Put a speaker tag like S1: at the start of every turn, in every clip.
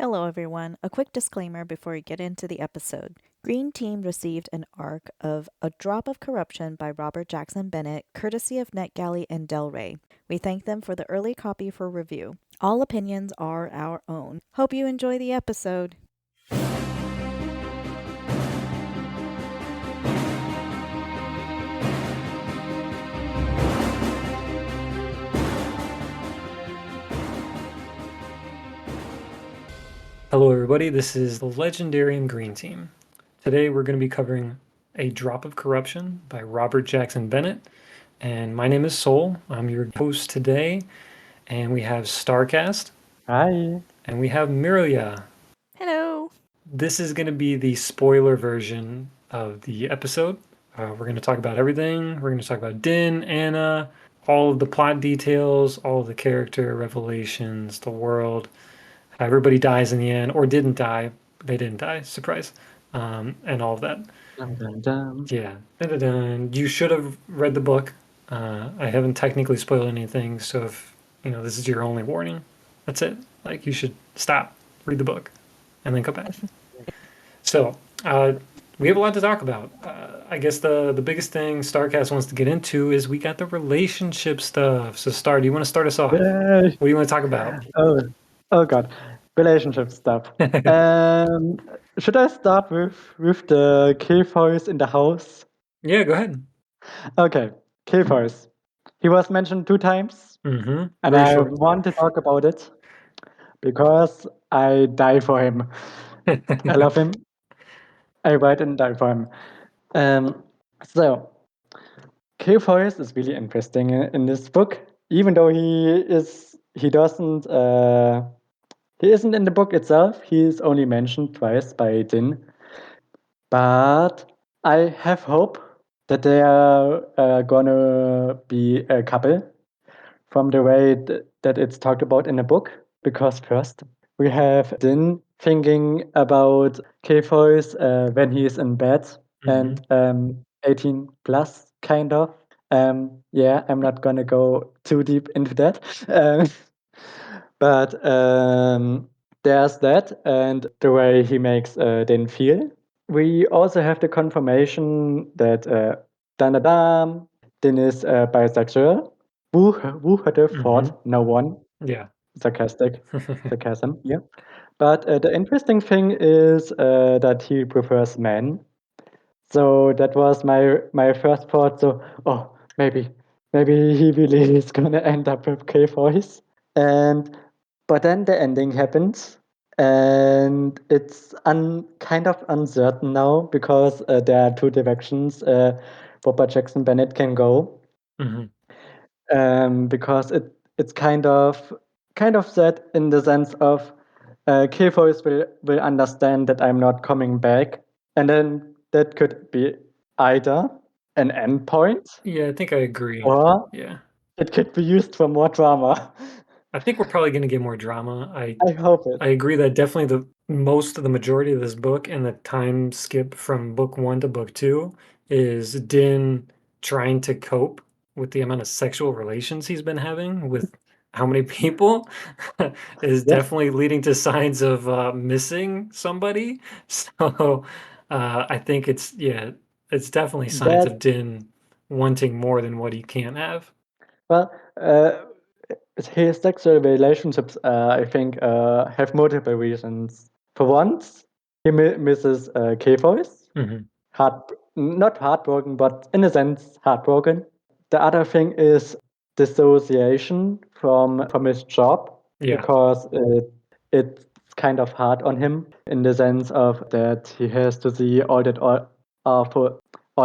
S1: Hello, everyone. A quick disclaimer before we get into the episode. Green Team received an arc of A Drop of Corruption by Robert Jackson Bennett, courtesy of NetGalley and Del Rey. We thank them for the early copy for review. All opinions are our own. Hope you enjoy the episode.
S2: Hello everybody, this is the Legendarium Green Team. Today we're going to be covering A Drop of Corruption by Robert Jackson Bennett, and my name is Soul. I'm your host today, and we have Starkast.
S3: Hi.
S2: And we have Mirlya.
S1: Hello.
S2: This is going to be the spoiler version of the episode. We're going to talk about everything. We're going to talk about Din, Anna, all of the plot details, all of the character revelations, the world. Everybody dies in the end, or didn't die. They didn't die, surprise, and all of that.
S3: Dun, dun, dun.
S2: Yeah. Dun-dun-dun. You should have read the book. I haven't technically spoiled anything, so if this is your only warning, that's it. Like, you should stop, read the book, and then come back. So we have a lot to talk about. I guess the biggest thing Starcast wants to get into is we got the relationship stuff. So Star, do you want to start us off?
S3: Yay.
S2: What do you want to talk about?
S3: Oh God, relationship stuff. Should I start with the kill voice in the house?
S2: Yeah, go ahead.
S3: Okay, kill voice. He was mentioned 2 times,
S2: Mm-hmm.
S3: and
S2: Very
S3: I
S2: short.
S3: want to talk about it because I die for him. I love him. I write and die for him. So, kill voice is really interesting in this book, even though he isn't in the book itself. He is only mentioned twice by Din. But I have hope that they are gonna be a couple from the way that it's talked about in the book. Because first we have Din thinking about K-Voice when he is in bed and 18 plus, kind of. Yeah, I'm not gonna go too deep into that. But there's that, and the way he makes Din feel. We also have the confirmation that Din is bisexual. Who had have thought? No one.
S2: Yeah.
S3: Sarcasm, yeah. But the interesting thing is that he prefers men. So that was my first thought. So, maybe he really is gonna end up with K-Voice. But then the ending happens, and it's kind of uncertain now because there are 2 directions Robert Jackson Bennett can go. Because it's kind of sad in the sense of K-Voice will understand that I'm not coming back, and then that could be either an endpoint.
S2: Yeah, I think I agree.
S3: Or
S2: yeah,
S3: it could be used for more drama.
S2: I think we're probably going to get more drama.
S3: I hope it.
S2: I agree that definitely the majority of this book and the time skip from book 1 to book 2 is Din trying to cope with the amount of sexual relations he's been having with how many people is definitely leading to signs of missing somebody. So I think it's definitely signs of Din wanting more than what he can have.
S3: Well, his sexual relationships, I think, have multiple reasons. For once, he misses K-Voice. Not heartbroken, but in a sense, heartbroken. The other thing is dissociation from his job, because it's kind of hard on him in the sense of that he has to see all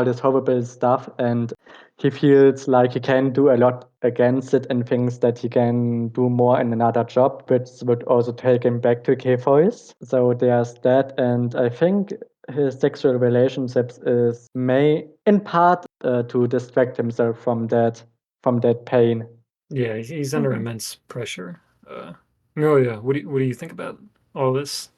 S3: this horrible stuff, and he feels like he can do a lot against it and thinks that he can do more in another job, which would also take him back to K-Voice. So there's that, and I think his sexual relationships is in part to distract himself from that pain.
S2: Yeah, he's under immense pressure. Mirlya, what do you think about all this?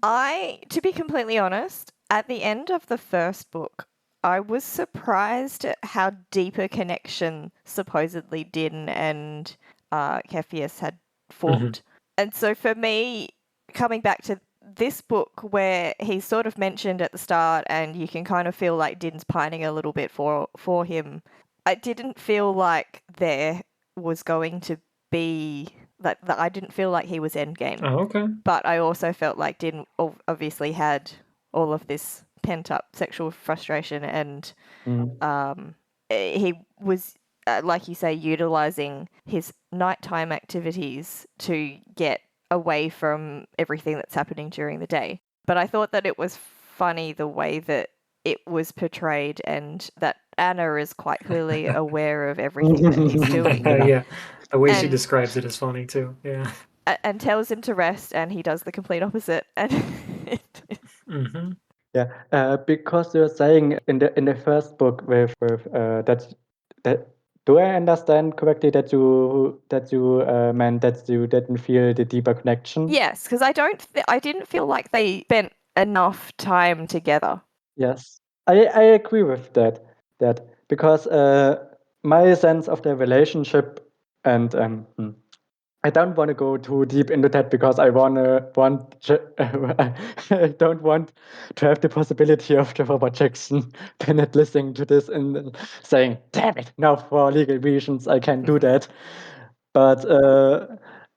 S1: To be completely honest, at the end of the first book, I was surprised at how deep a connection supposedly Din and Cepheus had formed. And so for me, coming back to this book where he's sort of mentioned at the start and you can kind of feel like Din's pining a little bit for him, I didn't feel like there was going to be that I didn't feel like he was endgame.
S2: Oh, okay.
S1: But I also felt like Din obviously had all of this pent up sexual frustration, and he was, like you say, utilizing his nighttime activities to get away from everything that's happening during the day. But I thought that it was funny the way that it was portrayed, and that Anna is quite clearly aware of everything that he's doing.
S2: Yeah, the way she describes it is funny too. Yeah,
S1: and tells him to rest, and he does the complete opposite. And
S3: yeah, because you're saying in the first book with that do I understand correctly that you meant that you didn't feel the deeper connection?
S1: Yes, because I didn't feel like they spent enough time together.
S3: Yes, I agree with that. Because my sense of the relationship, and I don't want to go too deep into that because I I don't want to have the possibility of the Robert Jackson Bennett listening to this and saying, "Damn it! Now for legal reasons I can't do that." But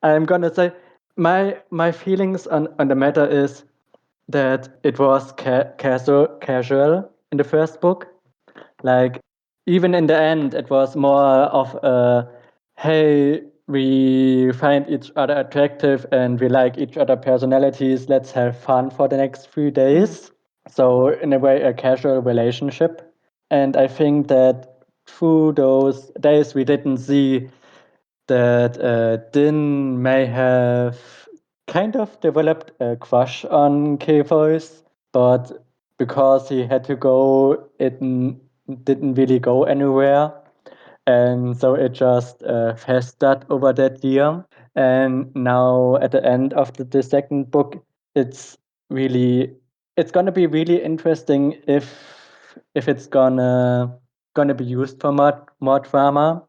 S3: I'm gonna say my feelings on the matter is that it was casual in the first book. Like, even in the end, it was more of a, hey, we find each other attractive and we like each other personalities. Let's have fun for the next few days. So in a way, a casual relationship. And I think that through those days, we didn't see that Din may have kind of developed a crush on K-Voice, but because he had to go, didn't really go anywhere. And so it just festered over that year. And now at the end of the second book, it's it's gonna be really interesting if it's gonna be used for more drama,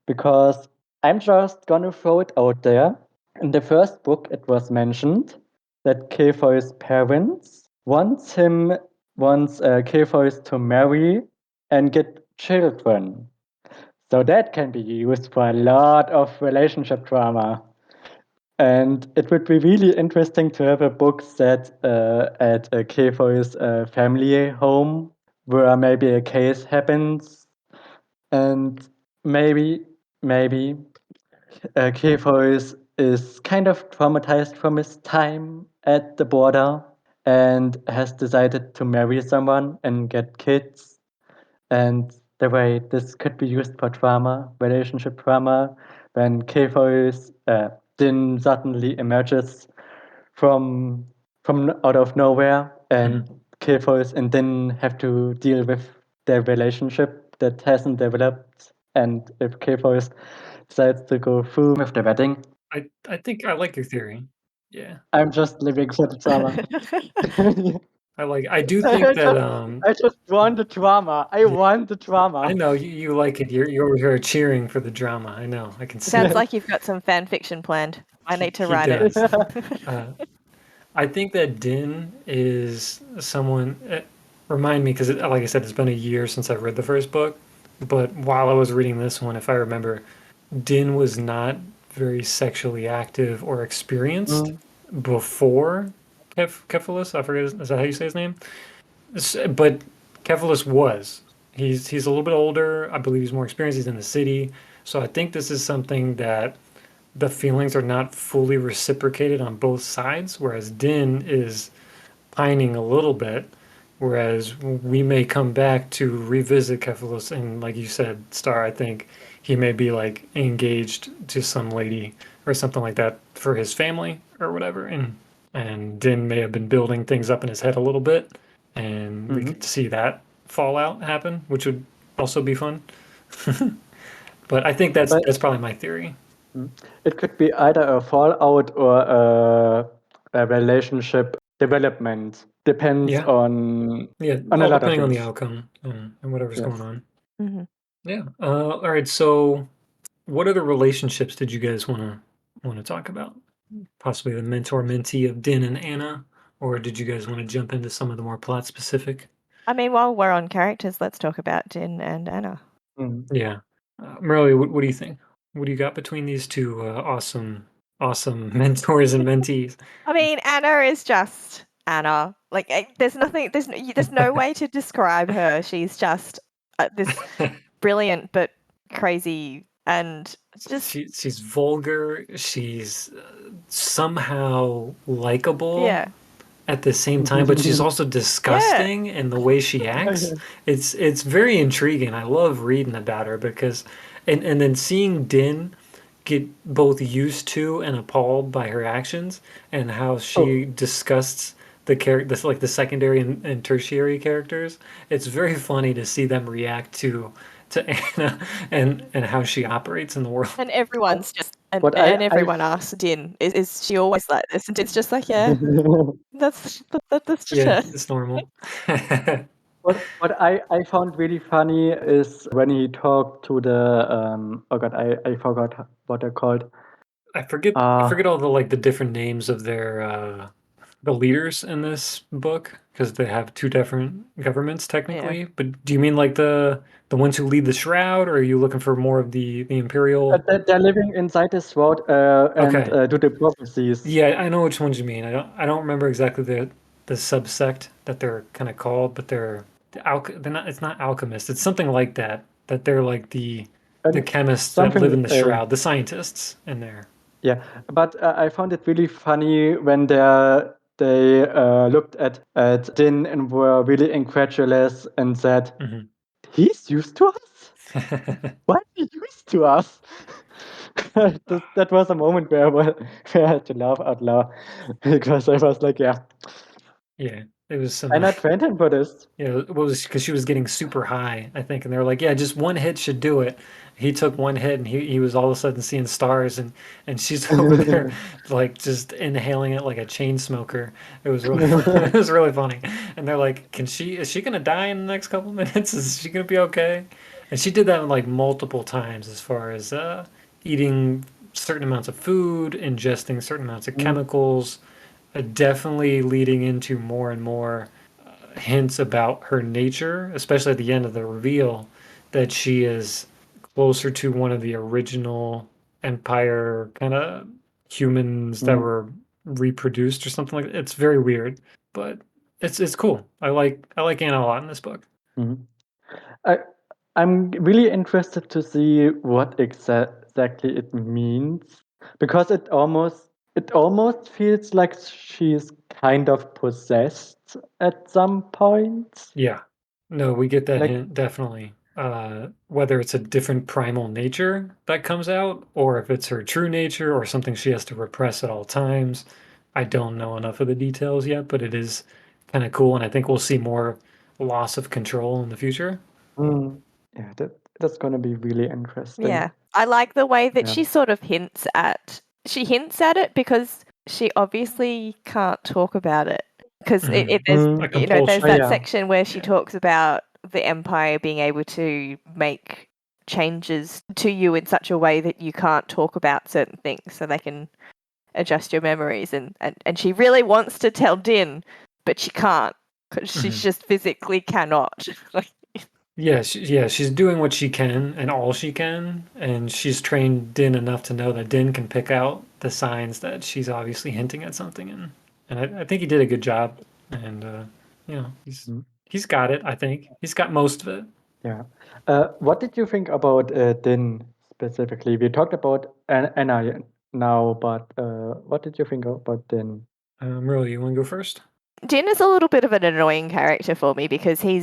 S3: because I'm just gonna throw it out there. In the first book, it was mentioned that Kefoi's parents wants Kefois to marry and get children. So that can be used for a lot of relationship drama. And it would be really interesting to have a book set at a Kefoi's family home where maybe a case happens, and maybe Kefois is kind of traumatized from his time at the border and has decided to marry someone and get kids. And the way this could be used for drama, relationship drama, when Kefois Din suddenly emerges from out of nowhere, and Kefois and Din have to deal with their relationship that hasn't developed. And if Kefois decides to go through with the wedding,
S2: I think I like your theory. Yeah,
S3: I'm just living for the drama.
S2: I do think that
S3: I just want the drama. I want the drama.
S2: I know you like it. You're over here cheering for the drama. I know. I can see
S1: Sounds
S2: it.
S1: like you've got some fan fiction planned. I need to
S2: He
S1: write it.
S2: does. I think that Din is someone. Remind me, because like I said, it's been a year since I read the first book. But while I was reading this one, if I remember, Din was not very sexually active or experienced before Cephalus. I forget. Is that how you say his name? But Cephalus was. He's a little bit older. I believe he's more experienced. He's in the city. So I think this is something that the feelings are not fully reciprocated on both sides, whereas Din is pining a little bit, whereas we may come back to revisit Cephalus, and like you said, Star, I think he may be like engaged to some lady or something like that for his family or whatever, and Din may have been building things up in his head a little bit, and we could see that fallout happen, which would also be fun. But I think that's probably my theory.
S3: It could be either a fallout or a relationship development. Depends
S2: Yeah.
S3: on a
S2: All
S3: lot of
S2: depending on the
S3: things.
S2: outcome and whatever's going
S3: Yes.
S2: on.
S1: Mm-hmm.
S2: Yeah. All right. So, what other relationships did you guys want to talk about? possibly the mentor-mentee of Din and Anna, or did you guys want to jump into some of the more plot specific?
S1: I mean, while we're on characters, let's talk about Din and Anna.
S2: Yeah. Mirlya, what do you think? What do you got between these two awesome mentors and mentees?
S1: I mean, Anna is just Anna. Like, there's no way to describe her. She's just this brilliant but crazy and just
S2: she's vulgar. She's somehow likable.
S1: yeah.
S2: At the same time, but she's also disgusting in the way she acts. It's very intriguing. I love reading about her because and then seeing Din get both used to and appalled by her actions and how she disgusts the character, like the secondary and tertiary characters. It's very funny to see them react to Anna and how she operates in the world.
S1: And everyone's just and
S3: I
S1: everyone asks Din, is she always like this? And Din's just like, yeah, that's just
S2: Yeah,
S1: her.
S2: it's normal.
S3: What I found really funny is when he talked to the oh god, I forgot what they're called.
S2: I forget all the different names of their the leaders in this book because they have two different governments technically. But do you mean like the ones who lead the shroud, or are you looking for more of the imperial?
S3: They're living inside the shroud and
S2: Okay.
S3: do the prophecies.
S2: Yeah, I know which ones you mean. I don't remember exactly the subsect that they're kind of called, but they're not, it's not alchemists. It's something like that. That they're like the
S3: And
S2: chemists that live in
S3: something
S2: the shroud, the scientists in there.
S3: yeah, but I found it really funny when they looked at Din and were really incredulous and said, "He's used to us? Why is he used to us?" That was a moment where I had to laugh out loud because I was like, "Yeah,
S2: Yeah, it was some.
S3: I not trained him for this."
S2: Yeah, it was because she was getting super high, I think, and they were like, "Yeah, just one hit should do it." He took one hit, and he was all of a sudden seeing stars, and she's over there like just inhaling it like a chain smoker. It was really it was really funny, and they're like, is she gonna die in the next couple minutes? Is she gonna be okay?" And she did that like multiple times, as far as eating certain amounts of food, ingesting certain amounts of chemicals, definitely leading into more and more hints about her nature, especially at the end of the reveal, that she is closer to one of the original Empire kind of humans that were reproduced or something like that. It's very weird, but it's cool. I like Anna a lot in this book.
S3: I I'm really interested to see what exactly it means because it almost feels like she's kind of possessed at some point.
S2: Yeah. No, we get that
S3: Like
S2: hint definitely. Whether it's a different primal nature that comes out, or if it's her true nature, or something she has to repress at all times. I don't know enough of the details yet, but it is kind of cool, and I think we'll see more loss of control in the future.
S3: yeah, that's gonna be really interesting.
S1: Yeah. I like the way that
S3: Yeah.
S1: she sort of hints at it because she obviously can't talk about it. Because there's
S2: A compulsion.
S1: there's that
S3: yeah.
S1: section where she talks about the Empire being able to make changes to you in such a way that you can't talk about certain things, so they can adjust your memories. And she really wants to tell Din, but she can't because she just physically cannot. Like,
S2: Yeah, she's doing what she can and all she can, and she's trained Din enough to know that Din can pick out the signs that she's obviously hinting at something in. And I think he did a good job, and he's got it. I think he's got most of it.
S3: Yeah. What did you think about Din specifically? We talked about Anna now, but what did you think about Din?
S2: Really, you want to go first?
S1: Din is a little bit of an annoying character for me because he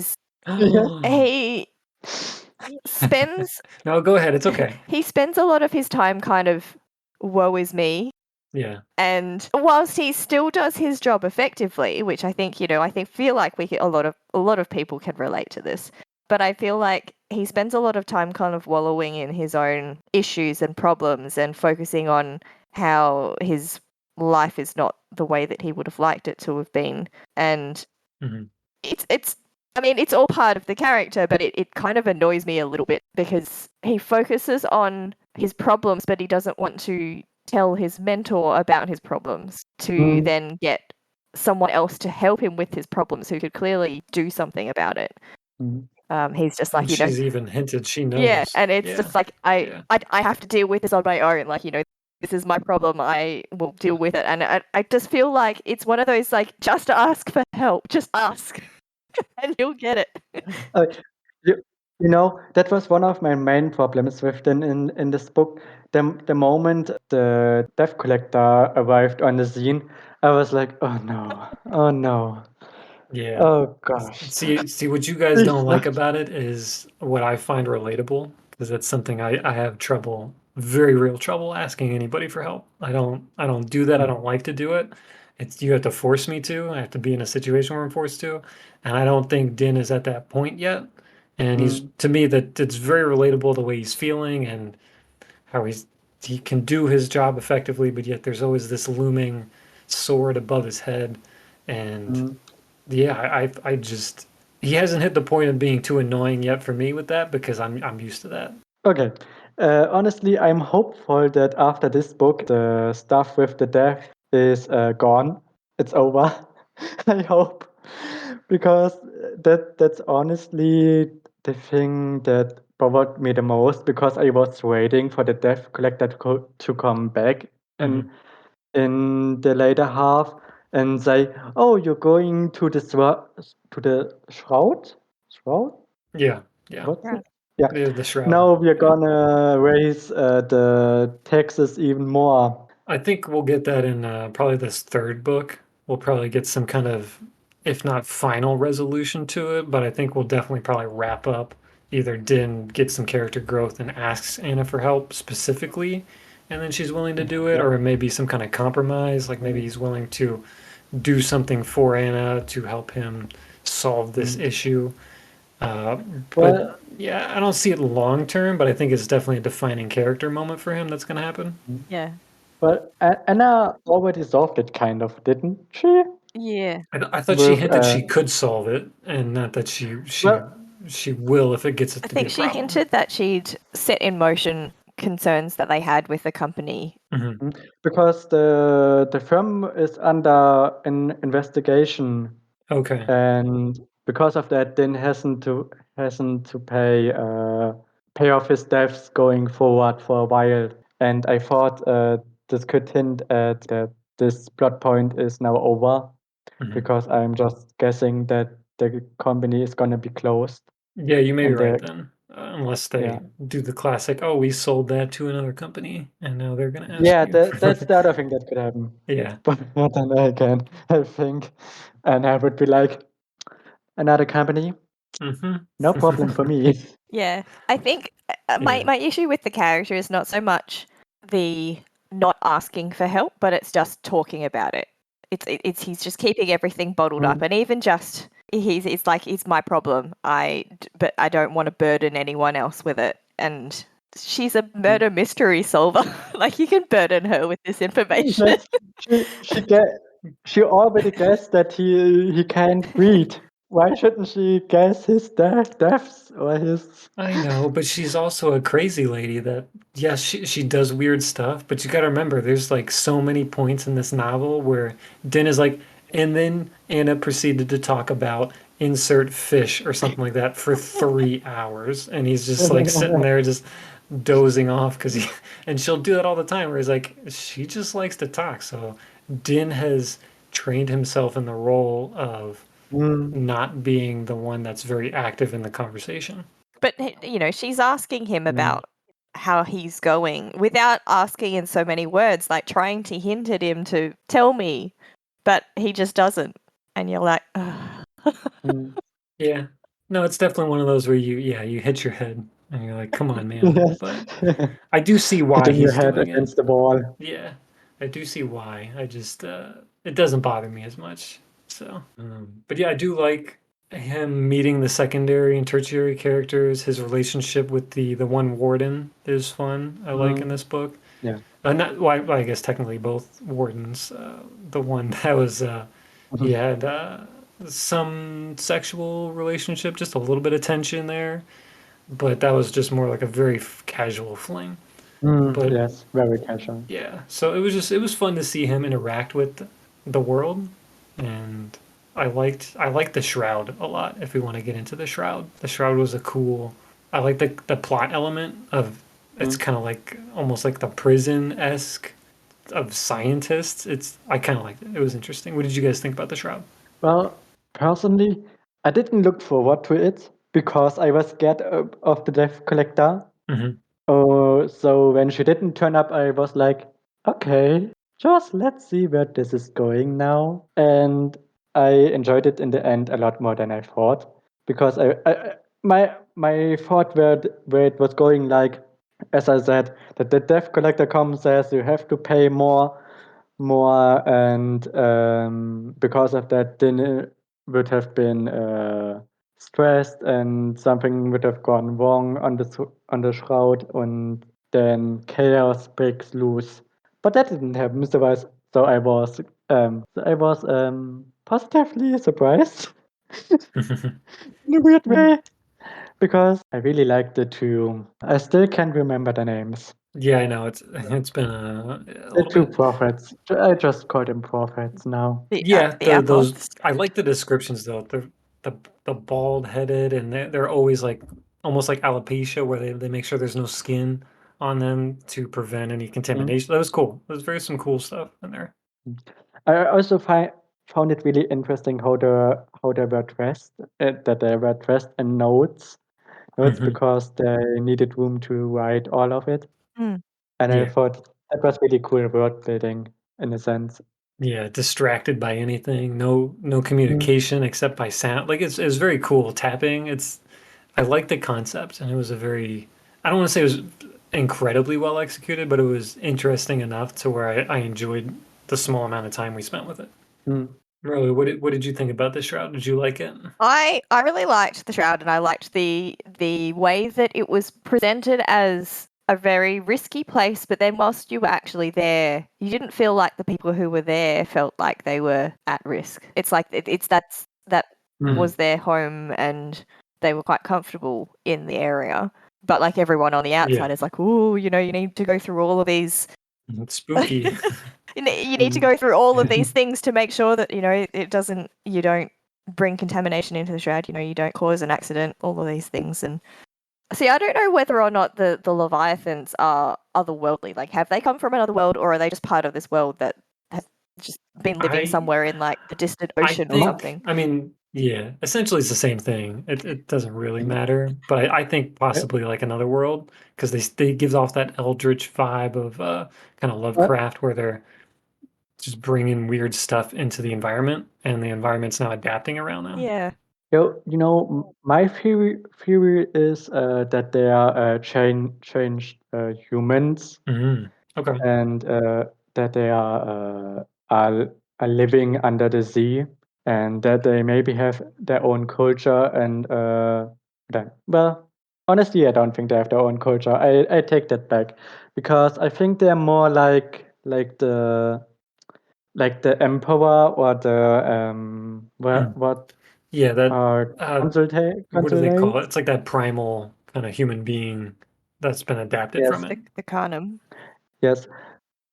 S1: spends
S2: No, go ahead. It's okay.
S1: he spends a lot of his time kind of woe is me.
S2: Yeah.
S1: And whilst he still does his job effectively, which I think, feel like a lot of people can relate to this. But I feel like he spends a lot of time kind of wallowing in his own issues and problems and focusing on how his life is not the way that he would have liked it to have been. And it's all part of the character, but it kind of annoys me a little bit because he focuses on his problems, but he doesn't want to
S4: tell his mentor about his problems to then get someone else to help him with his problems who could clearly do something about it. He's just like,
S2: and she's even hinted she knows.
S4: Yeah, and it's just like, I have to deal with this on my own. Like, this is my problem. I will deal with it. And I just feel like it's one of those, like, just ask for help. Just ask. And you'll get it.
S3: That was one of my main problems with in this book. The moment the debt collector arrived on the scene, I was like, oh no.
S2: Yeah.
S3: Oh gosh.
S2: See what you guys don't like about it is what I find relatable, because that's something I have trouble, very real trouble asking anybody for help. I don't do that. I don't like to do it. You have to force me to. I have to be in a situation where I'm forced to, and I don't think Din is at that point yet. And he's, to me, that it's very relatable the way he's feeling and how he can do his job effectively, but yet there's always this looming sword above his head. And yeah, I just, he hasn't hit the point of being too annoying yet for me with that, because I'm used to that.
S3: Okay. Honestly, I'm hopeful that after this book, the stuff with the death is gone. It's over. I hope, because that's honestly the thing that bothered me the most, because I was waiting for the death collector to come back and in the later half and say, "Oh, you're going to the shroud."
S2: Yeah.
S3: What's it? Yeah.
S2: The shroud.
S3: Now we're gonna raise the taxes even more.
S2: I think we'll get that in probably this third book. We'll probably get some kind of, if not final resolution to it, but I think we'll definitely probably wrap up. Either Din gets some character growth and asks Anna for help specifically, and then she's willing to do it, or it may be some kind of compromise, like maybe he's willing to do something for Anna to help him solve this issue. But yeah, I don't see it long term, but I think it's definitely a defining character moment for him that's going to happen.
S4: Yeah.
S3: But Anna already solved it, kind of, didn't she?
S4: Yeah.
S2: I thought she hinted she could solve it, and not that she will if it gets to be a problem.
S4: I think she hinted that she'd set in motion concerns that they had with the company.
S3: Because the firm is under an investigation.
S2: Okay.
S3: And because of that, Din hasn't to pay off his debts going forward for a while. And I thought this could hint at that this plot point is now over, because I'm just guessing that the company is gonna be closed.
S2: Yeah, you may be right then. Unless they do the classic, oh, we sold that to another company, and now they're gonna ask you.
S3: That's the other thing that could happen.
S2: Yeah.
S3: But then again, I think, and I would be like, another company? No problem for me.
S4: Yeah, I think my issue with the character is not so much the not asking for help, but it's just talking about it. It's he's just keeping everything bottled up, and even just it's like, it's my problem. But I don't want to burden anyone else with it. And she's a murder mystery solver. Like, you can burden her with this information.
S3: She already guessed that he can't read. Why shouldn't she guess his deaths or his?
S2: I know, but she's also a crazy lady that, yes, she does weird stuff, but you gotta remember, there's like so many points in this novel where Din is like, and then Anna proceeded to talk about insert fish or something like that for 3 hours, and he's just like sitting there just dozing off and she'll do that all the time where he's like, she just likes to talk. So Din has trained himself in the role of not being the one that's very active in the conversation.
S4: But, she's asking him about how he's going without asking in so many words, like trying to hint at him to tell me, but he just doesn't. And you're like,
S2: Yeah. No, it's definitely one of those where you hit your head and you're like, come on, man. But I do see why
S3: hitting your
S2: he's
S3: head
S2: doing
S3: against
S2: it.
S3: the wall.
S2: Yeah, I do see why. I just, it doesn't bother me as much. So, but yeah, I do like him meeting the secondary and tertiary characters. His relationship with the one warden is fun. I like in this book.
S3: Yeah.
S2: Not well, I guess technically both wardens. The one that was he had some sexual relationship, just a little bit of tension there, but that was just more like a very casual fling. But
S3: yes, very casual.
S2: yeah, so it was fun to see him interact with the world, and I liked the shroud a lot. If we want to get into the shroud was a cool. I like the plot element of it's
S3: Mm.
S2: kind of like almost like the prison-esque of scientists. I kind of liked it. It was interesting. What did you guys think about the shroud?
S3: Well, personally, I didn't look forward to it because I was scared of the death collector.
S2: Hmm.
S3: Oh, so when she didn't turn up, I was like, okay, just let's see where this is going now. And I enjoyed it in the end a lot more than I thought because my thought where it was going, like, as I said, that the debt collector comes, says you have to pay more, and because of that, dinner would have been stressed and something would have gone wrong on the shroud, and then chaos breaks loose. But that didn't happen. So I was positively surprised in a weird way because I really liked the two. I still can't remember the names.
S2: Yeah, I know it's been a
S3: The
S2: little
S3: two
S2: bit.
S3: prophets. I just call them prophets now.
S2: Yeah,
S4: The
S2: those
S4: Apoths.
S2: I like the descriptions though. The the bald headed and they're always like almost like alopecia where they make sure there's no skin on them to prevent any
S3: Mm.
S2: contamination. That was cool. There's very some cool stuff in there.
S3: I also found it really interesting how they were dressed. That they were dressed in notes
S2: Hmm.
S3: because they needed room to write all of it.
S4: Mm.
S3: And I
S2: Yeah.
S3: thought that was really cool word building in a sense.
S2: Yeah, distracted by anything, no
S3: Mm.
S2: communication except by sound. Like it's very cool tapping. I like the concept and it was a very I don't want to say it was incredibly well executed, but it was interesting enough to where I enjoyed the small amount of time we spent with it.
S3: Mm.
S2: Really, what did you think about the shroud? Did you like it?
S4: I really liked the shroud, and I liked the way that it was presented as a very risky place, but then whilst you were actually there, you didn't feel like the people who were there felt like they were at risk. It's like that
S3: Mm.
S4: was their home, and they were quite comfortable in the area. But like everyone on the outside
S2: Yeah,
S4: is like, oh, you need to go through all of these.
S2: it's spooky.
S4: You need to go through all of these things to make sure that you don't bring contamination into the shroud. You don't cause an accident. All of these things. And see, I don't know whether or not the Leviathans are otherworldly. Like, have they come from another world, or are they just part of this world that has just been living
S2: I
S4: somewhere in like the distant
S2: I
S4: ocean or
S2: think
S4: something?
S2: I mean yeah, essentially it's the same thing. It doesn't really matter, but I think possibly like another world because they gives off that eldritch vibe of kind of
S3: Uh,
S2: Lovecraft where they're just bringing weird stuff into the environment, and the environment's now adapting around them.
S4: Yeah.
S3: My theory is that they are changed humans,
S2: Mm, okay.
S3: and that they are living under the sea, and that they maybe have their own culture. And well, honestly, I don't think they have their own culture. I take that back because I think they're more like the emperor or the
S2: Mm.
S3: what
S2: Yeah, that
S3: are
S2: what do they call it?
S3: consulate.
S2: It's like that primal kind of human being that's been adapted from
S3: Yes,
S2: it.
S4: The Carnum.
S3: yes,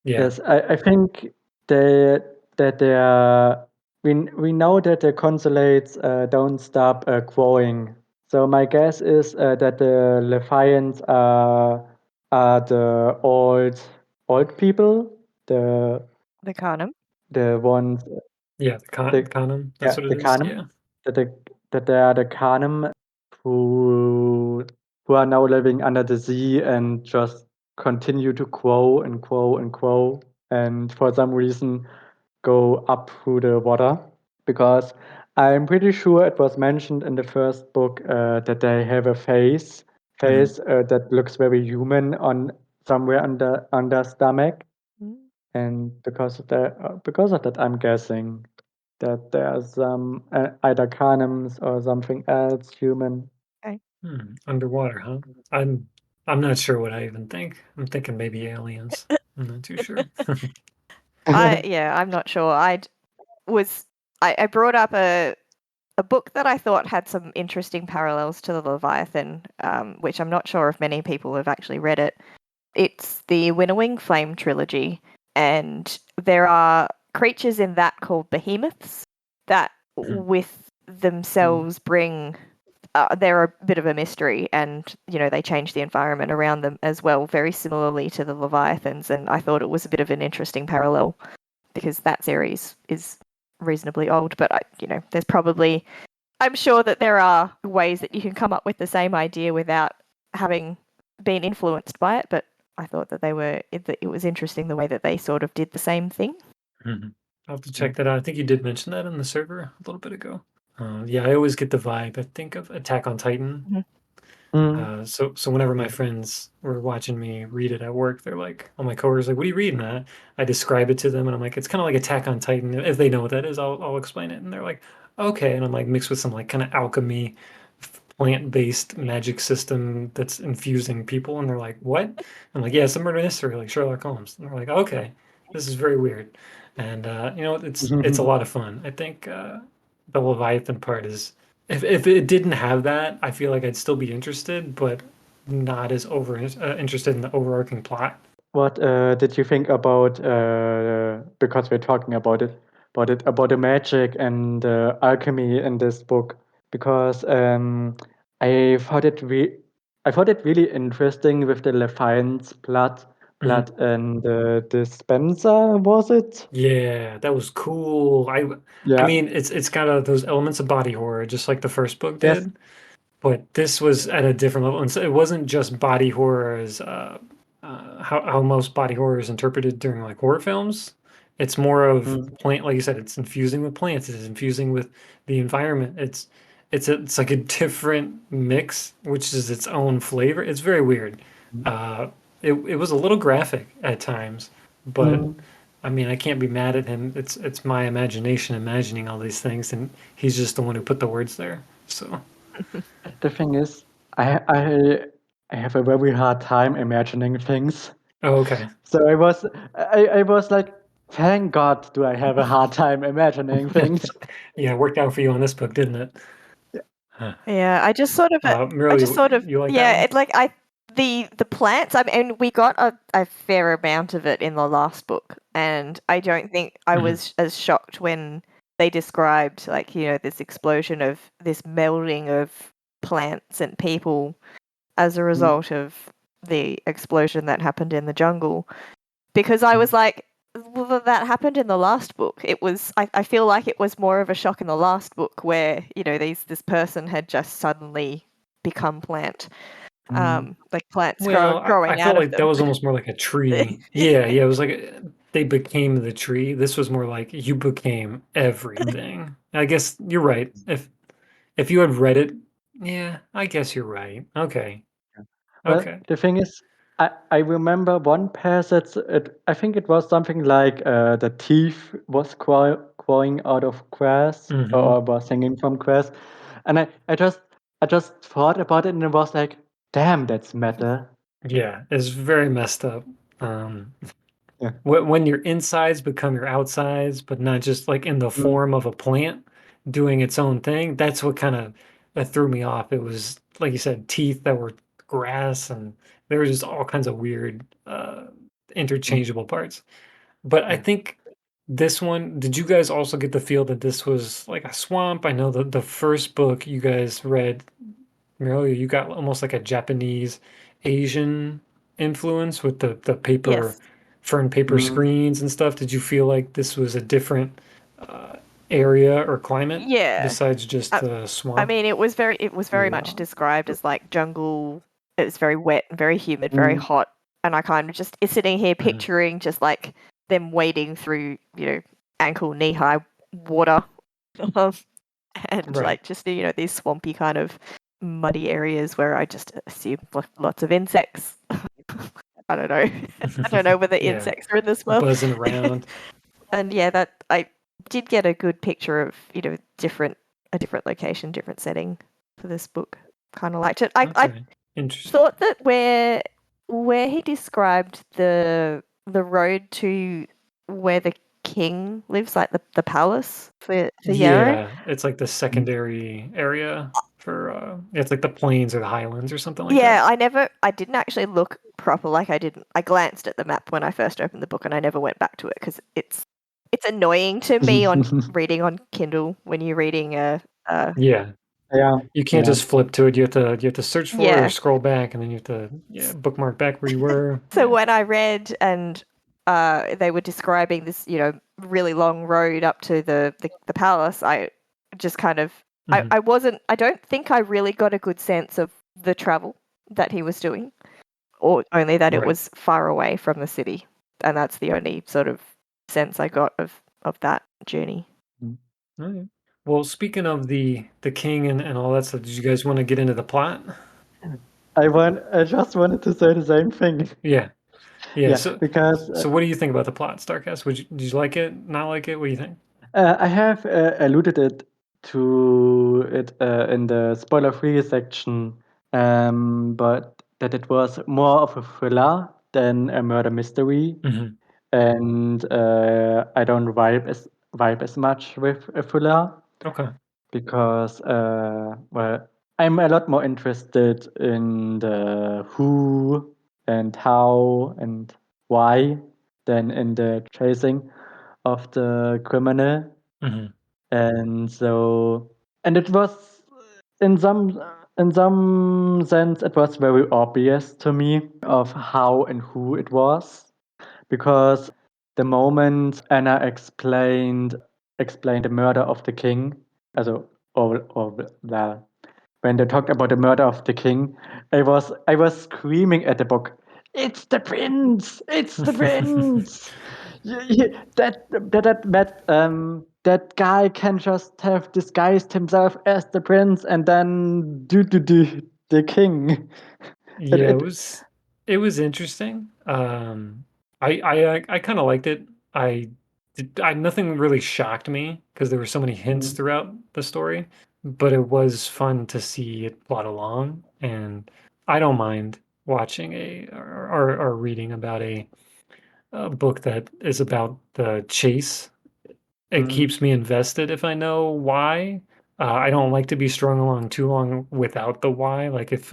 S2: Yeah.
S3: yes. I think they that they are. We know that the consulates don't stop growing. So my guess is that the Levians are the old people, the
S4: The Carnum.
S3: the ones
S2: Yeah, the
S3: the
S2: Khanum, that's
S3: yeah
S2: what it
S3: the
S2: is.
S3: Khanum,
S2: Yeah.
S3: that they are the Khanum who are now living under the sea and just continue to grow and grow and grow, and for some reason go up through the water, because I'm pretty sure it was mentioned in the first book that they have a face that looks very human on somewhere under stomach,
S4: Mm.
S3: and because of that I'm guessing that there are some either Carnums or something else human.
S4: Okay.
S2: Underwater, huh? I'm I'm not sure what I even think. I'm thinking maybe aliens. I'm not too sure.
S4: I'm not sure. I brought up a book that I thought had some interesting parallels to the Leviathan, which I'm not sure if many people have actually read it. It's the Winnowing Flame trilogy, and there are creatures in that called behemoths that with themselves bring... they're a bit of a mystery, and they change the environment around them as well, very similarly to the Leviathans, and I thought it was a bit of an interesting parallel because that series is reasonably old, but there's probably... I'm sure that there are ways that you can come up with the same idea without having been influenced by it, but I thought that it was interesting the way that they sort of did the same thing.
S2: I'll have to check that out. I think you did mention that in the server a little bit ago. Yeah, I always get the vibe, I think, of Attack on Titan. So whenever my friends were watching me read it at work, they're like, all my coworkers like, what are you reading? I describe it to them, and I'm like, it's kind of like Attack on Titan. If they know what that is, I'll explain it. And they're like, okay. And I'm like, mixed with some like kind of alchemy, plant-based magic system that's infusing people. And they're like, what? I'm like, yeah, it's a murder mystery like Sherlock Holmes. And they're like, okay, this is very weird. And it's a lot of fun. I think the Leviathan part is... If it didn't have that, I feel like I'd still be interested, but not as interested in the overarching plot.
S3: What did you think about because we're talking about the magic and alchemy in this book? Because I thought it really interesting with the Leviathan's blood and the dispenser, was it?
S2: Yeah, that was cool. I
S3: Yeah.
S2: mean, it's got those elements of body horror, just like the first book
S3: Yes.
S2: did, but this was at a different level. And so it wasn't just body horror as how most body horror is interpreted during like horror films. It's more of plant, like you said, it's infusing with plants, it's infusing with the environment. It's like a different mix, which is its own flavor. It's very weird. It was a little graphic at times, but I mean, I can't be mad at him. It's my imagination imagining all these things, and he's just the one who put the words there. So
S3: The thing is, I have a very hard time imagining things.
S2: oh, okay.
S3: So I was like, thank God, do I have a hard time imagining things?
S2: Yeah, it worked out for you on this book, didn't it?
S4: Yeah, I just sort of,
S2: Mirlya, you like that
S4: yeah,
S2: one?
S4: it's like the plants. I mean, we got a fair amount of it in the last book, and I don't think I was as shocked when they described like this explosion of this melding of plants and people as a result of the explosion that happened in the jungle, because I was like, well, that happened in the last book. It was I feel like it was more of a shock in the last book where this person had just suddenly become plant, like plants growing
S2: I
S4: out
S2: felt
S4: of
S2: like
S4: them.
S2: that was almost more like a tree. Yeah, it was like they became the tree. This was more like you became everything. I guess you're right. If you had read it, yeah, I guess you're right. Okay.
S3: Well, the thing is, I remember one passage. I think it was something like the teeth was growing out of grass or was hanging from grass, and I just thought about it and it was like, damn, that's meta.
S2: Yeah, it's very messed up.
S3: Yeah.
S2: When your insides become your outsides, but not just like in the form of a plant doing its own thing, that's what kind of that threw me off. It was like you said, teeth that were grass, and there was just all kinds of weird interchangeable parts. But I think this one, did you guys also get the feel that this was like a swamp? I know that the first book you guys read, Mirlya, you got almost like a Japanese Asian influence with the paper,
S4: Yes.
S2: fern paper screens and stuff. Did you feel like this was a different area or climate
S4: Yeah.
S2: besides just the swamp?
S4: I mean, it was very much described as like jungle. It was very wet, very humid, very hot, and I kind of just is sitting here picturing just like them wading through, ankle knee high water, and like just these swampy kind of muddy areas where I just assume lots of insects. I don't know. I don't know whether insects are in this world.
S2: Buzzing around.
S4: And yeah, that I did get a good picture of a different location, different setting for this book. Kind of liked it. I thought that where he described the road to where the king lives, like the palace for Yarrow.
S2: Yeah, it's like the secondary area for it's like the plains or the highlands or something like
S4: Yeah,
S2: that.
S4: I didn't actually look proper. Like I glanced at the map when I first opened the book, and I never went back to it because it's annoying to me on reading on Kindle when you're reading
S2: Yeah.
S3: Yeah.
S2: You can't just flip to it. You have to search for it or
S4: Yeah.
S2: scroll back, and then you have to bookmark back where you were.
S4: So when I read and they were describing this, really long road up to the palace, I just kind of I don't think I really got a good sense of the travel that he was doing, or only that it
S2: Right.
S4: was far away from the city, and that's the only sort of sense I got of that journey.
S2: Okay. Well, speaking of the king and all that stuff, did you guys want to get into the plot?
S3: I just wanted to say the same thing.
S2: Yeah.
S3: Yeah,
S2: So
S3: because
S2: so what do you think about the plot, Starkast? Did you like it? Not like it? What do you think?
S3: I have alluded to it in the spoiler-free section, but that it was more of a thriller than a murder mystery, and I don't vibe as much with a thriller.
S2: Okay.
S3: Because well, I'm a lot more interested in the who and how and why than in the chasing of the criminal. And so, and it was in some sense it was very obvious to me of how and who it was, because the moment Anna explained the murder of the king, also or well, when they talked about the murder of the king, I was screaming at the book, "It's the prince! It's the prince! That guy can just have disguised himself as the prince and then do the king."
S2: Yeah, it was interesting. I kind of liked it. Nothing really shocked me because there were so many hints throughout the story, but it was fun to see it plot along, and I don't mind watching or reading about a book that is about the chase. It keeps me invested if I know why. I don't like to be strung along too long without the why. Like if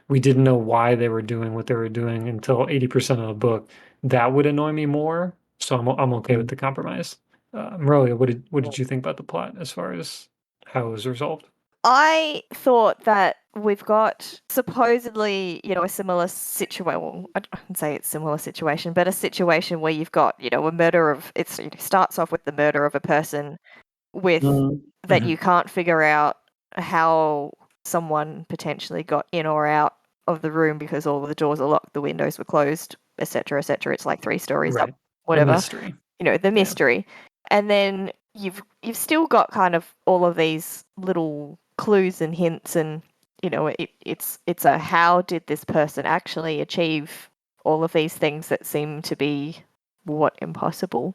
S2: we didn't know why they were doing what they were doing until 80% of the book, that would annoy me more. So I'm okay with the compromise. Mirlya, what did you think about the plot as far as how it was resolved?
S4: I thought that we've got supposedly, a similar situation. Well, I wouldn't say it's similar situation, but a situation where you've got, a murder of. It starts off with the murder of a person with that you can't figure out how someone potentially got in or out of the room because all of the doors are locked, the windows were closed, etc., etc. It's like 3 stories up, whatever.
S2: The mystery.
S4: The mystery. And then you've still got kind of all of these little clues and hints, and it's a how did this person actually achieve all of these things that seem to be impossible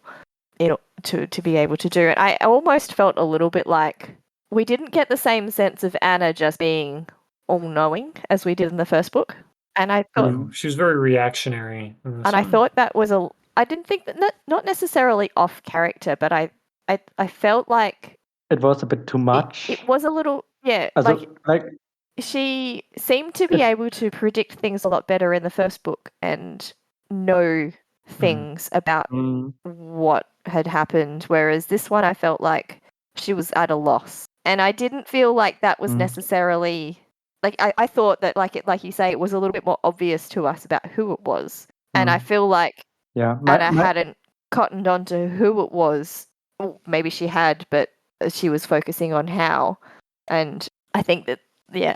S4: to be able to do it. I almost felt a little bit like we didn't get the same sense of Anna just being all-knowing as we did in the first book, and I thought
S2: she was very reactionary in this
S4: and
S2: one.
S4: I thought that was I didn't think that not necessarily off character, but I felt like
S3: it was a bit too much.
S4: It was a little, yeah.
S3: Also, like
S4: she seemed to be able to predict things a lot better in the first book and know things about what had happened, whereas this one I felt like she was at a loss, and I didn't feel like that was necessarily like I thought that like you say, it was a little bit more obvious to us about who it was, and I feel like Anna hadn't cottoned onto who it was. Well, maybe she had, but she was focusing on how, and I think that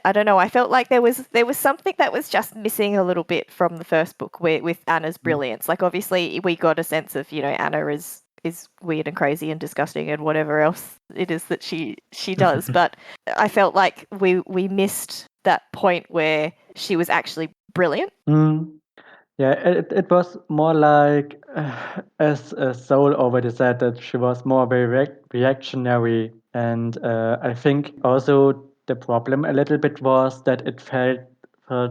S4: I don't know. I felt like there was something that was just missing a little bit from the first book with Anna's brilliance. Like obviously we got a sense of Anna is weird and crazy and disgusting and whatever else it is that she does, but I felt like we missed that point where she was actually brilliant.
S3: Yeah, it was more like, as Soul already said, that she was more very reactionary. And I think also the problem a little bit was that it felt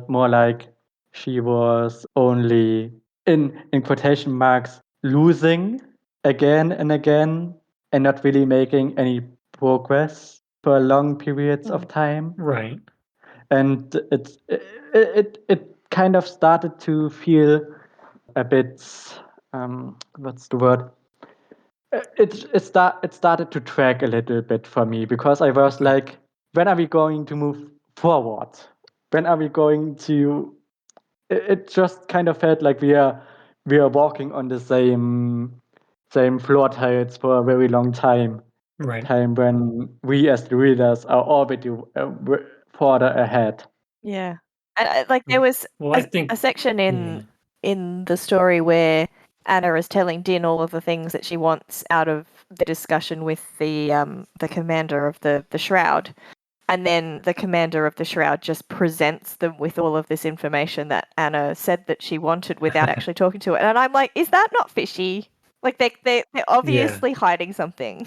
S3: more like she was only, in quotation marks, losing again and again and not really making any progress. for long periods of time.
S2: Right.
S3: And it kind of started to feel a bit what's the word? It started to track a little bit for me, because I was like, when are we going to move forward? When are we going to? It just kind of felt like we are walking on the same floor tiles for a very long time.
S2: Right.
S3: Time when we as the readers are already further ahead.
S4: Yeah, and like there was
S2: I think
S4: a section in the story where Anna is telling Din all of the things that she wants out of the discussion with the commander of the Shroud, and then the commander of the Shroud just presents them with all of this information that Anna said that she wanted without actually talking to it, and I'm like, is that not fishy? Like they're obviously hiding something.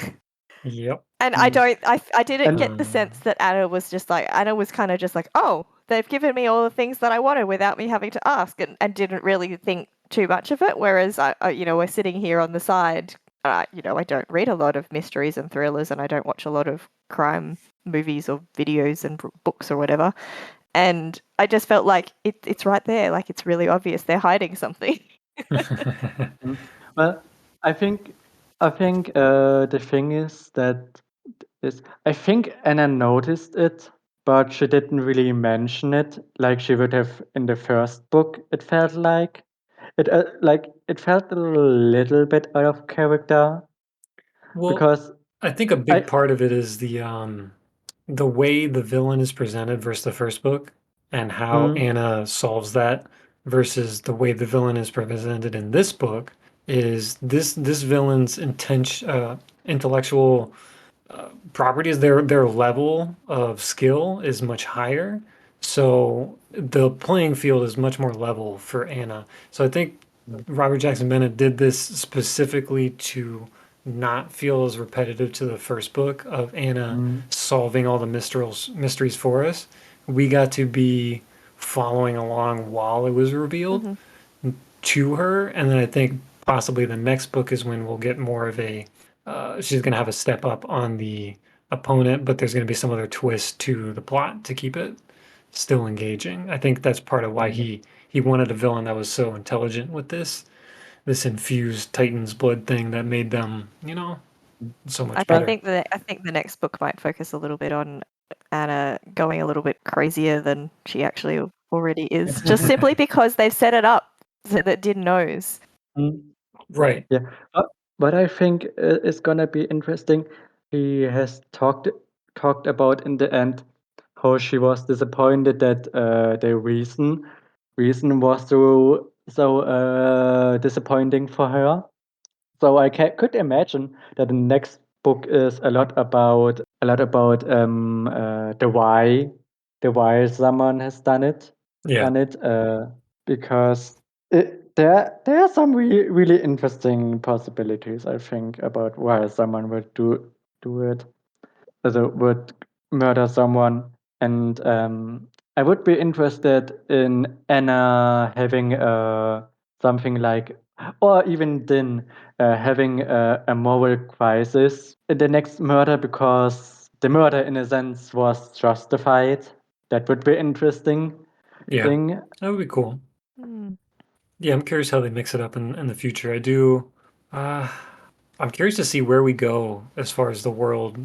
S2: Yep.
S4: And I didn't get the sense that Anna was kind of just like, oh, they've given me all the things that I wanted without me having to ask, and didn't really think too much of it. Whereas we're sitting here on the side, I don't read a lot of mysteries and thrillers, and I don't watch a lot of crime movies or videos and books or whatever. And I just felt like it's right there, like it's really obvious they're hiding something.
S3: Well, I think the thing is that I think Anna noticed it, but she didn't really mention it like she would have in the first book. It felt like it felt a little bit out of character.
S2: Well,
S3: because
S2: I think a big part of it is the way the villain is presented versus the first book, and how Anna solves that versus the way the villain is presented in this book. Is this villain's intellectual properties, their level of skill is much higher, so the playing field is much more level for Anna. So I think Robert Jackson Bennett did this specifically to not feel as repetitive to the first book of Anna solving all the mysteries for us. We got to be following along while it was revealed to her, and then I think possibly the next book is when we'll get more of a she's going to have a step up on the opponent, but there's going to be some other twist to the plot to keep it still engaging. I think that's part of why he wanted a villain that was so intelligent with this infused Titan's blood thing that made them, so much better.
S4: I think the next book might focus a little bit on Anna going a little bit crazier than she actually already is, just simply because they've set it up so that Din knows.
S2: Right.
S3: Yeah. What I think is gonna be interesting, he has talked about in the end how she was disappointed that the reason was so disappointing for her. So I could imagine that the next book is a lot about the why someone has done it.
S2: Yeah.
S3: Because there are some really interesting possibilities, I think, about why someone would do it, would murder someone. And I would be interested in Anna having something like, or even Din having a moral crisis in the next murder, because the murder, in a sense, was justified. That would be interesting.
S2: Yeah, that would be cool. Yeah, I'm curious how they mix it up in the future. I'm curious to see where we go as far as the world,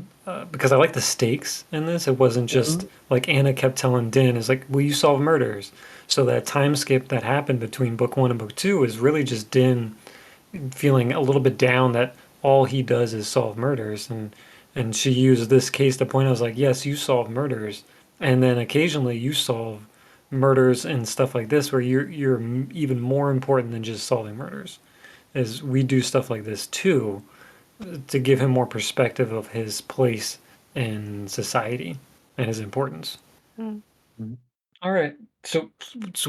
S2: because I like the stakes in this. It wasn't just like Anna kept telling Din, is like, will you solve murders? So that time skip that happened between book 1 and book 2 is really just Din feeling a little bit down that all he does is solve murders. And she used this case to point out, I was like, yes, you solve murders. And then occasionally you solve murders and stuff like this where you're even more important than just solving murders. Is we do stuff like this too, to give him more perspective of his place in society and his importance. All right. So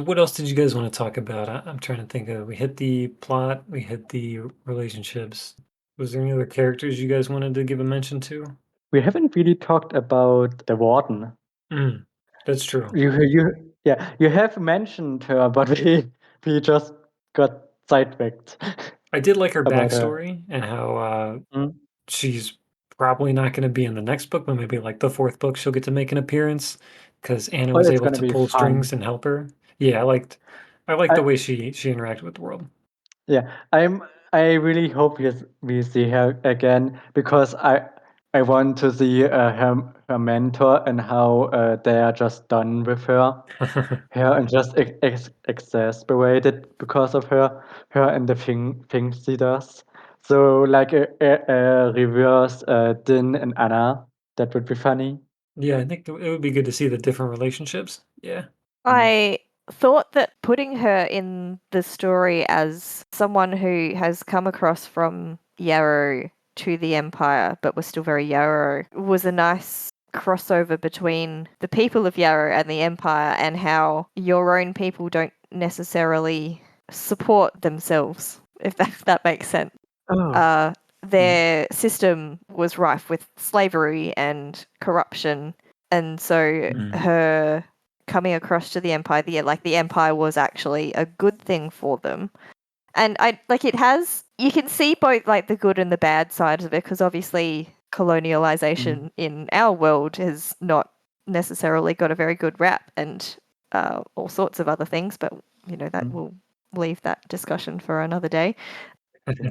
S2: what else did you guys want to talk about? I'm trying to think of. We hit the plot. We hit the relationships. Was there any other characters you guys wanted to give a mention to?
S3: We haven't really talked about the warden.
S2: That's true.
S3: You have mentioned her, but we just got sidetracked.
S2: I did like her backstory and how she's probably not going to be in the next book, but maybe like the fourth book she'll get to make an appearance because Anna
S3: Oh,
S2: was
S3: it's
S2: able
S3: gonna
S2: to
S3: be
S2: pull
S3: fun.
S2: strings and help her. Yeah, I liked the way she interacted with the world.
S3: Yeah, I really hope we see her again because I want to see her mentor and how they are just done with her and just exasperated because of her and the things she does. So like a reverse Din and Anna, that would be funny.
S2: Yeah, I think it would be good to see the different relationships. Yeah.
S4: I thought that putting her in the story as someone who has come across from Yarrow to the Empire but was still very Yarrow was a nice crossover between the people of Yarrow and the Empire and how your own people don't necessarily support themselves, if that makes sense.
S3: Oh,
S4: Their system was rife with slavery and corruption, and so her coming across to the Empire, the Empire was actually a good thing for them. And you can see both like the good and the bad sides of it, because obviously colonialization in our world has not necessarily got a very good rap, and all sorts of other things, but that we'll leave that discussion for another day.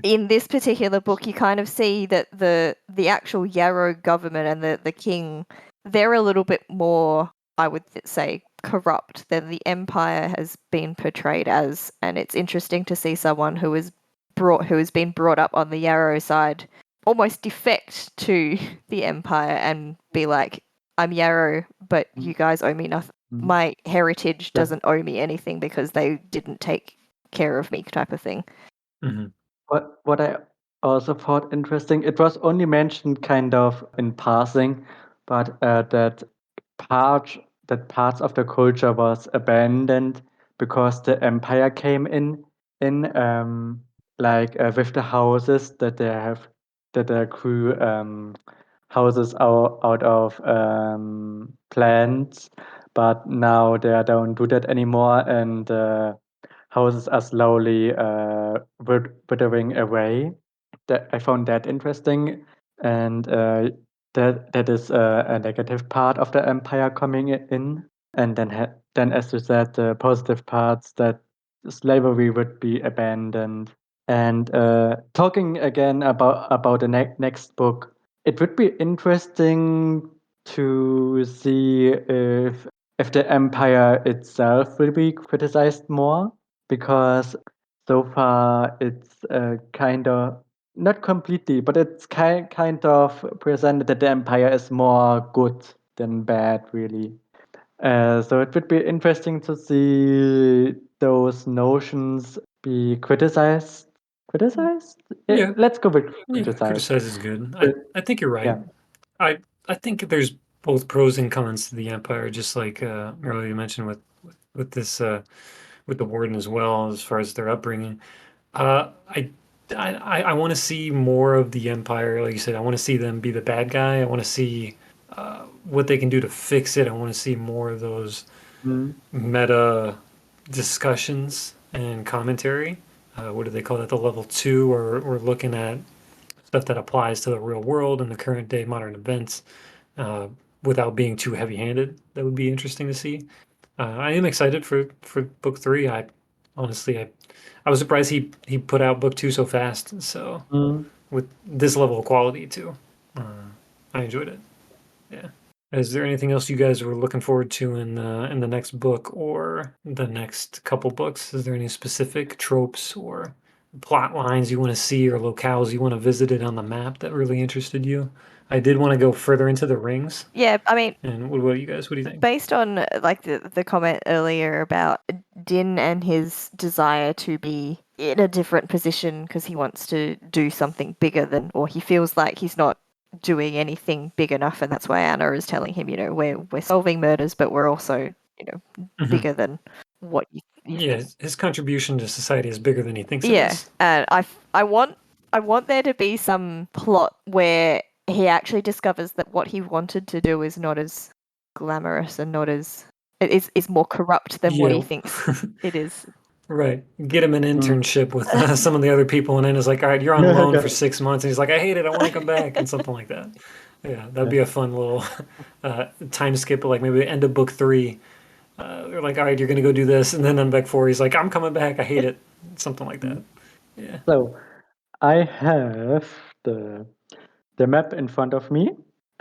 S4: In this particular book, you kind of see that the actual Yarrow government and the king, they're a little bit more, I would say, corrupt than the Empire has been portrayed as. And it's interesting to see someone who has been brought up on the Yarrow side almost defect to the Empire and be like, I'm Yarrow, but you guys owe me nothing. My heritage doesn't owe me anything because they didn't take care of me, type of thing.
S2: Mm-hmm.
S3: What I also thought interesting, it was only mentioned kind of in passing, but parts of the culture was abandoned because the empire came in with the houses that they have that they grew houses out of plants, but now they don't do that anymore, and houses are slowly withering away. I found that interesting, and that is a negative part of the empire coming in, and then as you said, the positive parts that slavery would be abandoned. And talking again about the next book, it would be interesting to see if the empire itself will be criticized more, because so far it's kind of not completely, but it's kind of presented that the empire is more good than bad, really. So it would be interesting to see those notions be criticized. Criticized?
S2: Yeah.
S3: Let's go with
S2: Yeah,
S3: criticized.
S2: criticize is good.
S3: But-
S2: I think you're right.
S3: Yeah.
S2: I think there's both pros and cons to the Empire, just like earlier you mentioned with this with the Warden as well, as far as their upbringing. I want to see more of the Empire. Like you said, I want to see them be the bad guy. I want to see what they can do to fix it. I want to see more of those meta discussions and commentary. What do they call that? The level 2, or looking at stuff that applies to the real world and the current day modern events without being too heavy-handed. That would be interesting to see. I am excited for book 3. I honestly I was surprised he put out book 2 so fast. So with this level of quality too, I enjoyed it. Yeah. Is there anything else you guys were looking forward to in the next book or the next couple books? Is there any specific tropes or plot lines you want to see or locales you want to visit it on the map that really interested you? I did want to go further into the rings.
S4: Yeah, I mean,
S2: and what do you think?
S4: Based on like the comment earlier about Din and his desire to be in a different position because he wants to do something bigger than, or he feels like he's not doing anything big enough, and that's why Anna is telling him, we're solving murders, but we're also, bigger than what you.
S2: Yeah, his contribution to society is bigger than he thinks it
S4: Yeah,
S2: is.
S4: and I want there to be some plot where he actually discovers that what he wanted to do is not as glamorous and not as is more corrupt than what he thinks it is.
S2: Right. Get him an internship with some of the other people, and then it's like, all right, you're on loan for 6 months, and he's like, I hate it, I want to come back, and something like that. Yeah, that'd be a fun little time skip. Like maybe the end of book 3, they're like, all right, you're gonna go do this, and then on book 4, he's like, I'm coming back, I hate it, something like that. Yeah.
S3: So I have the map in front of me,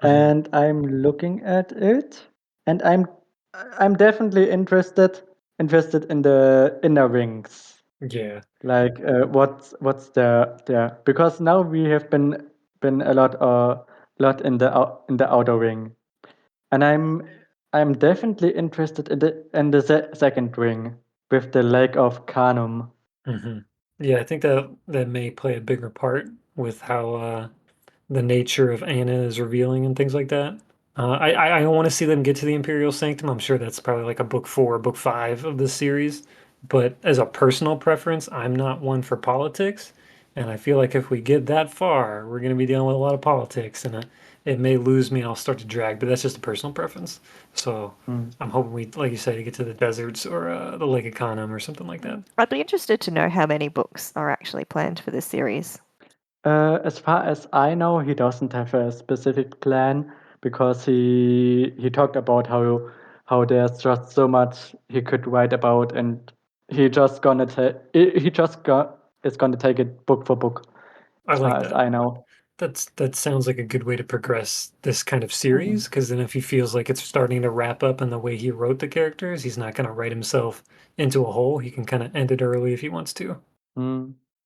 S3: and I'm looking at it, and I'm definitely interested in the inner rings.
S2: Yeah.
S3: Like what's there, because now we have been a lot in the outer ring, and I'm definitely interested in the second ring with the Lake of Carnum.
S2: Yeah, I think that may play a bigger part with how the nature of Anna is revealing and things like that. I want to see them get to the Imperial Sanctum. I'm sure that's probably like a book 4, book 5 of this series. But as a personal preference, I'm not one for politics. And I feel like if we get that far, we're going to be dealing with a lot of politics. And it may lose me and I'll start to drag. But that's just a personal preference. So I'm hoping we, like you said, to get to the deserts or the Lake of Conum or something like that.
S4: I'd be interested to know how many books are actually planned for this series.
S3: As far as I know, he doesn't have a specific plan, because he talked about how there's just so much he could write about, and he just gonna is gonna take it book for book.
S2: I
S3: As
S2: like
S3: far as
S2: that.
S3: I know.
S2: That sounds like a good way to progress this kind of series, because then if he feels like it's starting to wrap up in the way he wrote the characters, he's not going to write himself into a hole. He can kind of end it early if he wants to.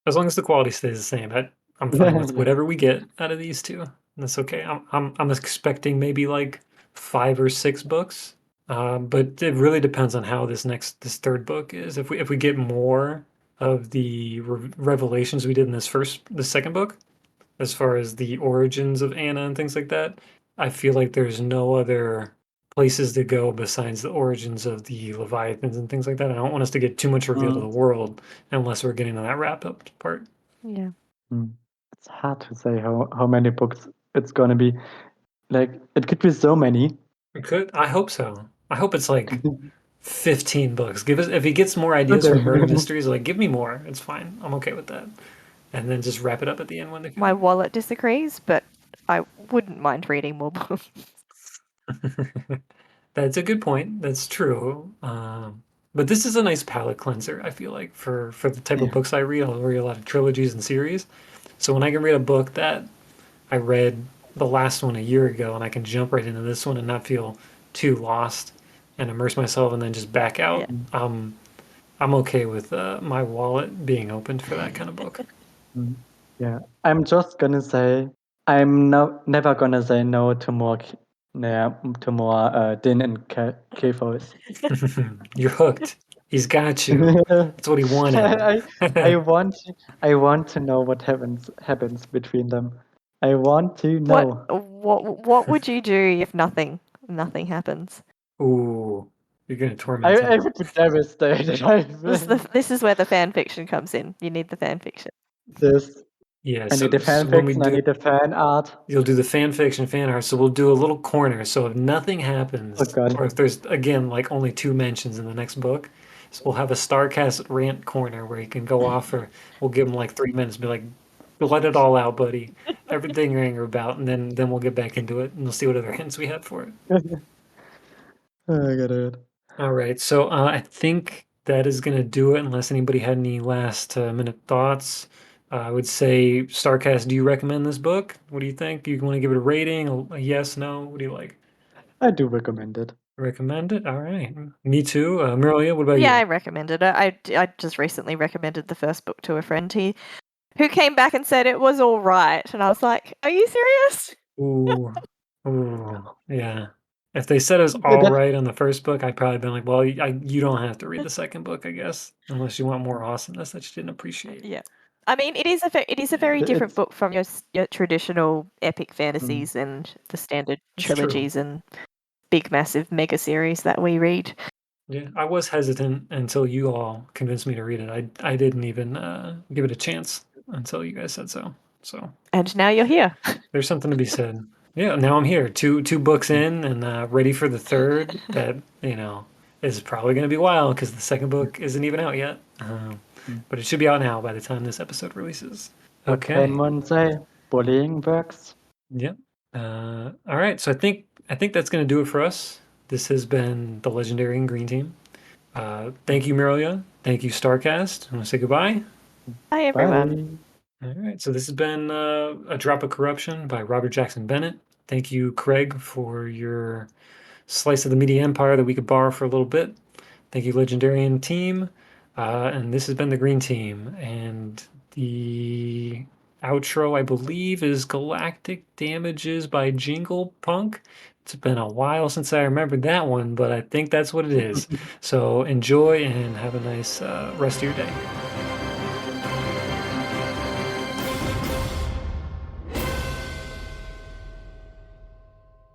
S2: As long as the quality stays the same, I'm fine with
S3: Yeah.
S2: whatever we get out of these two. That's okay. I'm expecting maybe like 5 or 6 books, but it really depends on how this third book is. If we get more of the revelations we did in the second book, as far as the origins of Anna and things like that, I feel like there's no other places to go besides the origins of the Leviathans and things like that. I don't want us to get too much reveal to the world unless we're getting to that wrap up part.
S4: Yeah.
S3: It's hard to say how many books it's gonna be. Like, it could be so many.
S2: It could. I hope so. I hope it's like 15 books. Give us if he gets more ideas for murder mysteries, like give me more. It's fine. I'm okay with that. And then just wrap it up at the end when they
S4: My wallet disagrees, but I wouldn't mind reading more books.
S2: That's a good point. That's true. But this is a nice palate cleanser, I feel like, for the type of books I read. I'll read a lot of trilogies and series. So when I can read a book that I read the last one a year ago and I can jump right into this one and not feel too lost and immerse myself and then just back out, I'm okay with my wallet being opened for that kind of book.
S3: Yeah, I'm just gonna say I'm never gonna say no to more Din and K-Voice.
S2: You're hooked. He's got you. That's what he wanted.
S3: I want to know what happens between them. I want to know.
S4: What would you do if nothing happens?
S2: Ooh, you're gonna torment
S3: I
S2: him.
S3: would be devastated.
S4: This is where the fan fiction comes in. You need the fan fiction.
S2: Yeah,
S3: I need the fan fiction, I need the fan art.
S2: You'll do the fan fiction, fan art. So we'll do a little corner. So if nothing happens, or if there's again like only 2 mentions in the next book, so we'll have a Starcast rant corner where he can go off, or we'll give him like 3 minutes, be like, let it all out, buddy. Everything you're angry about, and then we'll get back into it, and we'll see what other hints we have for it.
S3: I got it.
S2: All right, so I think that is gonna do it. Unless anybody had any last minute thoughts. I would say, Starcast, do you recommend this book? What do you think? Do you want to give it a rating? A yes, no? What do you like?
S3: I do recommend it.
S2: Recommend it? All right. Me too. Mirlya, what about you?
S4: Yeah, I recommended it. I just recently recommended the first book to a friend who came back and said it was all right. And I was like, are you serious?
S2: Ooh, yeah. If they said it was all right on the first book, I'd probably been like, well, you don't have to read the second book, I guess, unless you want more awesomeness that you didn't appreciate.
S4: Yeah. I mean, it is a very different book from your traditional epic fantasies and the standard trilogies and big, massive mega series that we read.
S2: Yeah, I was hesitant until you all convinced me to read it. I didn't even give it a chance until you guys said so. So.
S4: And now you're here.
S2: There's something to be said. Yeah, now I'm here, two books in, and ready for the third. That is probably going to be a while because the second book isn't even out yet. But it should be out now by the time this episode releases.
S3: What
S2: Okay.
S3: can one say? Bullying works.
S2: Yep. All right. So I think that's going to do it for us. This has been the Legendarium Green Team. Thank you, Mirlya. Thank you, Starkast. I want to say goodbye.
S4: Hi, everyone.
S3: Bye.
S2: All right. So this has been A Drop of Corruption by Robert Jackson Bennett. Thank you, Craig, for your slice of the media empire that we could borrow for a little bit. Thank you, Legendarium team. And this has been the Green Team. And the outro, I believe, is Galactic Damages by Jingle Punk. It's been a while since I remembered that one, but I think that's what it is. So enjoy and have a nice rest of your day.